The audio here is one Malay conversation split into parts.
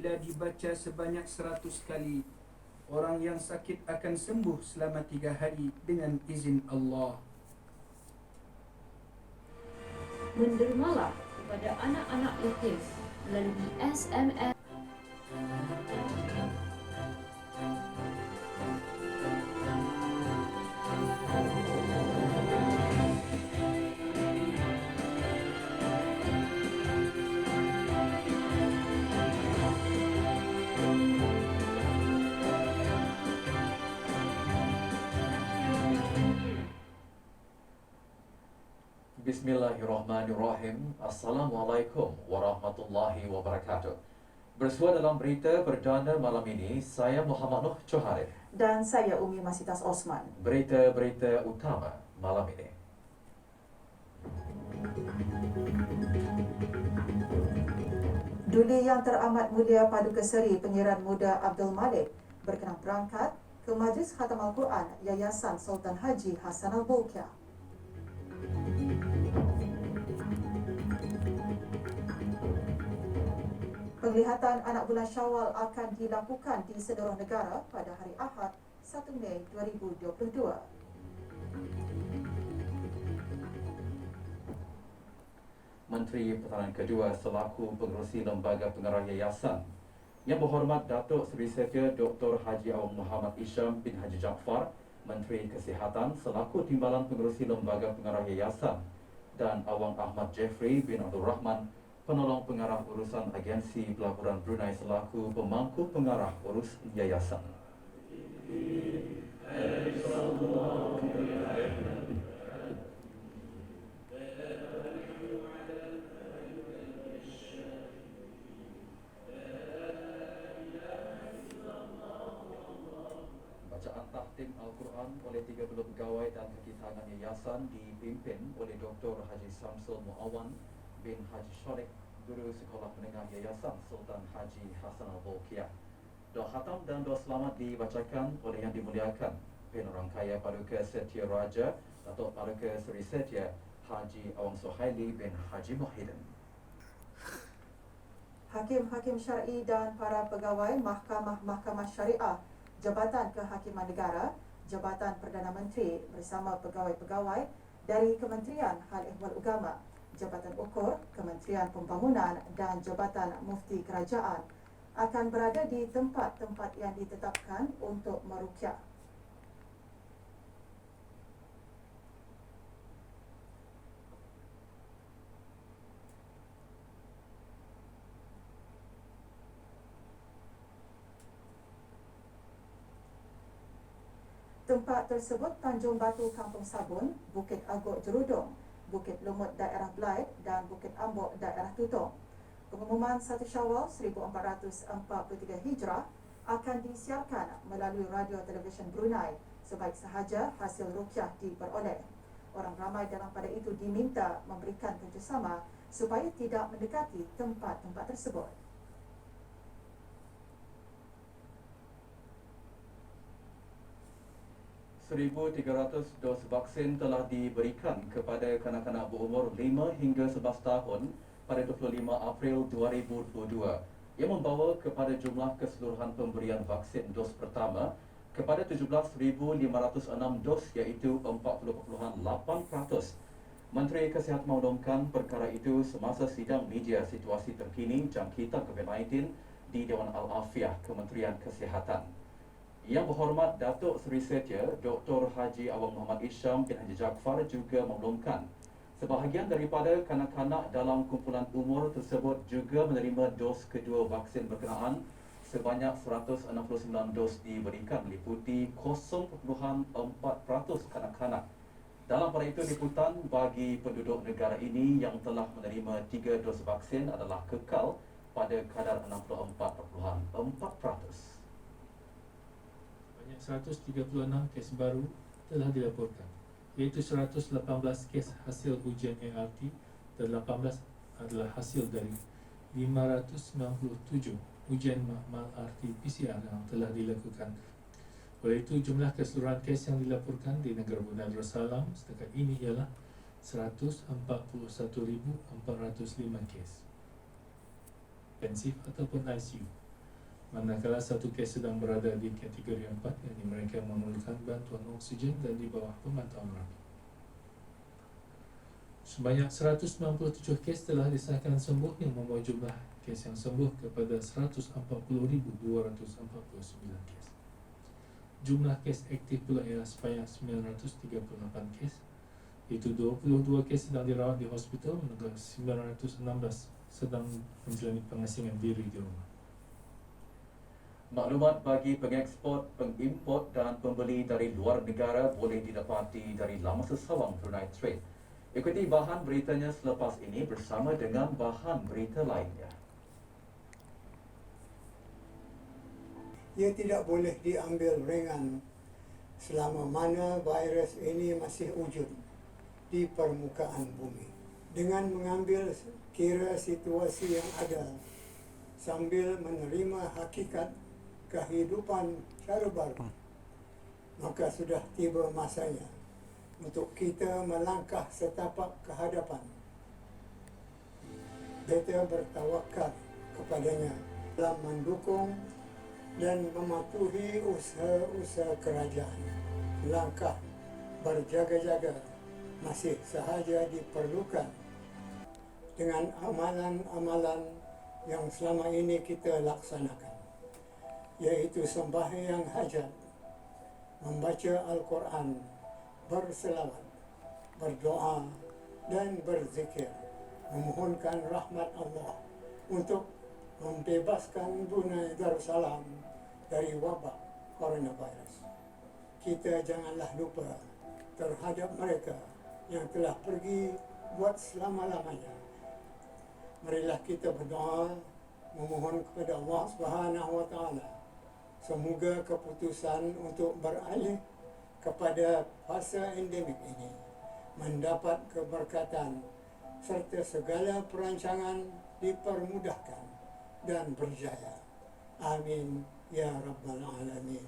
apabila dibaca sebanyak 100 kali, orang yang sakit akan sembuh selama 3 hari dengan izin Allah. Mendermalah kepada anak-anak yatim melalui SMS. Bismillahirrahmanirrahim. Assalamualaikum warahmatullahi wabarakatuh. Bersua dalam berita perdana malam ini, saya Muhammad Noh Choharif. Dan saya Umi Masitas Osman. Berita-berita utama malam ini. Duli Yang Teramat Mulia Paduka Seri Penyiaran Muda Abdul Malik berkenan berangkat ke Majlis Khatam Al-Quran Yayasan Sultan Haji Hassan Al-Bolkiah. Penglihatan anak bulan Syawal akan dilakukan di seluruh negara pada hari Ahad 1 Mei 2022. Menteri Pertahanan Kedua selaku pengerusi Lembaga Pengarah Yayasan Yang Berhormat Datuk Seri Setia Dr. Haji Awang Muhammad Isham bin Haji Jaafar, Menteri Kesihatan selaku Timbalan Pengerusi Lembaga Pengarah Yayasan, dan Awang Ahmad Jeffrey bin Abdul Rahman, Penolong Pengarah Urusan Agensi Pelaburan Brunei selaku Pemangku Pengarah Urus Yayasan. Bacaan tahtim Al-Quran oleh 30 pegawai dan kaki tangan yayasan dipimpin oleh Dr. Haji Samsul Muawan bin Haji Shorik, Guru Sekolah Menengah Yayasan Sultan Haji Hassan Al-Bolkiah. Doa khatam dan doa selamat dibacakan oleh Yang Dimuliakan Penerang Kaya Paduka Setia Raja Datuk Paduka Seri Setia Haji Awang Suhaili bin Haji Muhyiddin. Hakim-hakim syar'i dan para pegawai mahkamah-mahkamah syariah, Jabatan Kehakiman Negara, Jabatan Perdana Menteri bersama pegawai-pegawai dari Kementerian Hal Ehwal Agama, Jabatan Ukur, Kementerian Pembangunan dan Jabatan Mufti Kerajaan akan berada di tempat-tempat yang ditetapkan untuk meruqyah. Tempat tersebut Tanjung Batu Kampung Sabun, Bukit Agok Jerudong, Bukit Lumut Daerah Blaid dan Bukit Ambok Daerah Tutong. Pengumuman 1 Syawal 1443 Hijrah akan disiarkan melalui radio televisyen Brunei sebaik sahaja hasil ruqyah diperoleh. Orang ramai dalam pada itu diminta memberikan kerjasama supaya tidak mendekati tempat-tempat tersebut. 1,300 dos vaksin telah diberikan kepada kanak-kanak berumur 5 hingga 11 tahun pada 25 April 2022 yang membawa kepada jumlah keseluruhan pemberian vaksin dos pertama kepada 17,506 dos iaitu 40.8%. Menteri Kesihatan mengumumkan perkara itu semasa sidang media situasi terkini jangkitan COVID-19 di Dewan Al-Afiah Kementerian Kesihatan. Yang Berhormat Datuk Seri Setia Dr. Haji Awang Muhammad Isham bin Haji Jaafar juga mengumumkan sebahagian daripada kanak-kanak dalam kumpulan umur tersebut juga menerima dos kedua vaksin berkenaan. Sebanyak 169 dos diberikan meliputi 0.4% kanak-kanak. Dalam pada itu, liputan bagi penduduk negara ini yang telah menerima 3 dos vaksin adalah kekal pada kadar 64.4%. Banyak 136 kes baru telah dilaporkan, iaitu 118 kes hasil ujian ART dan 18 adalah hasil dari 597 ujian makmal RT-PCR yang telah dilakukan. Oleh itu, jumlah keseluruhan kes yang dilaporkan di negara Brunei Darussalam setakat ini ialah 141,405 kes. Intensif ataupun ICU Manakala satu kes sedang berada di kategori 4, yakni mereka memerlukan bantuan oksigen dan di bawah pemantauan rapi. Sebanyak 197 kes telah disahkan sembuh yang membawa jumlah kes yang sembuh kepada 140,249 kes. Jumlah kes aktif pula ialah sebanyak 938 kes, iaitu 22 kes sedang dirawat di hospital manakala 916 sedang menjalani pengasingan diri di rumah. Maklumat bagi pengeksport, pengimport dan pembeli dari luar negara boleh didapati dari laman sesawang Brunei Trade. Ikuti bahan beritanya selepas ini bersama dengan bahan berita lainnya. Ia tidak boleh diambil ringan selama mana virus ini masih wujud di permukaan bumi. Dengan mengambil kira situasi yang ada sambil menerima hakikat kehidupan cara baru, maka sudah tiba masanya untuk kita melangkah setapak ke hadapan. Kita bertawakal kepadanya dalam mendukung dan mematuhi usaha-usaha kerajaan. Langkah berjaga-jaga masih sahaja diperlukan dengan amalan-amalan yang selama ini kita laksanakan, yaitu sembahyang hajat, membaca Al-Quran, berselawat, berdoa dan berzikir, memohonkan rahmat Allah untuk membebaskan Brunei Darussalam dari wabak coronavirus. Kita janganlah lupa terhadap mereka yang telah pergi buat selama-lamanya. Marilah kita berdoa memohon kepada Allah Subhanahu wa taala semoga keputusan untuk beralih kepada fasa endemik ini mendapat keberkatan serta segala perancangan dipermudahkan dan berjaya. Amin ya rabbal alamin.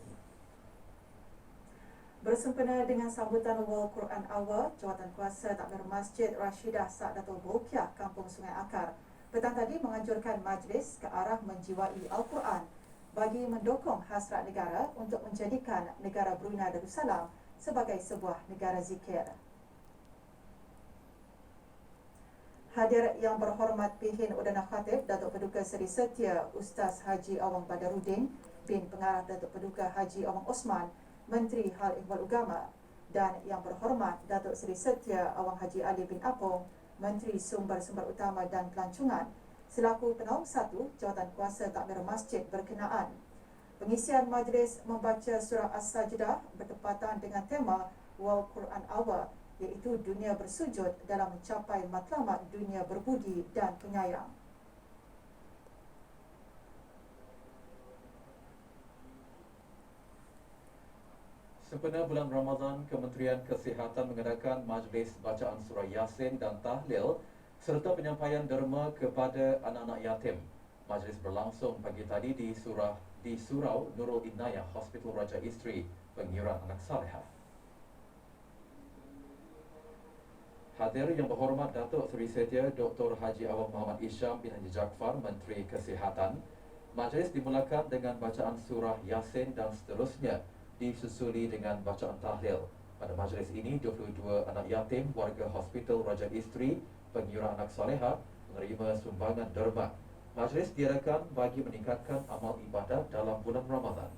Bersempena dengan sambutan World Quran Hour, Jawatankuasa Takmir Masjid Rashidah Sa'datul Bolkiah, Kampung Sungai Akar, petang tadi menganjurkan majlis ke arah menjiwai Al-Quran bagi mendukung hasrat negara untuk menjadikan negara Brunei Darussalam sebagai sebuah negara zikir. Hadir yang berhormat Pihin Udana Khatib Datuk Paduka Seri Setia Ustaz Haji Awang Badarudin bin Pengarah Datuk Paduka Haji Awang Osman, Menteri Hal Ehwal Agama, dan yang berhormat Datuk Seri Setia Awang Haji Ali bin Apong, Menteri Sumber-Sumber Utama dan Pelancongan, selaku penaung satu Jawatankuasa Takmir Masjid berkenaan. Pengisian majlis membaca surah As-Sajdah bertepatan dengan tema World Quran Hour, iaitu dunia bersujud dalam mencapai matlamat dunia berbudi dan penyayang. Sempena bulan Ramadan, Kementerian Kesihatan mengadakan majlis bacaan surah Yasin dan Tahlil serta penyampaian derma kepada anak-anak yatim. Majlis berlangsung pagi tadi di Surau Nurul Inayah Hospital Raja Isteri, Pengiran Anak Salehah. Hadir yang berhormat Datuk Seri Setia Dr. Haji Awang Muhammad Isham bin Haji Jaafar, Menteri Kesihatan. Majlis dimulakan dengan bacaan surah Yasin dan seterusnya disusuli dengan bacaan tahlil. Pada majlis ini, 22 anak yatim warga Hospital Raja Isteri, Pengiran Anak Salehah menerima sumbangan derma. Majlis diadakan bagi meningkatkan amal ibadat dalam bulan Ramadan.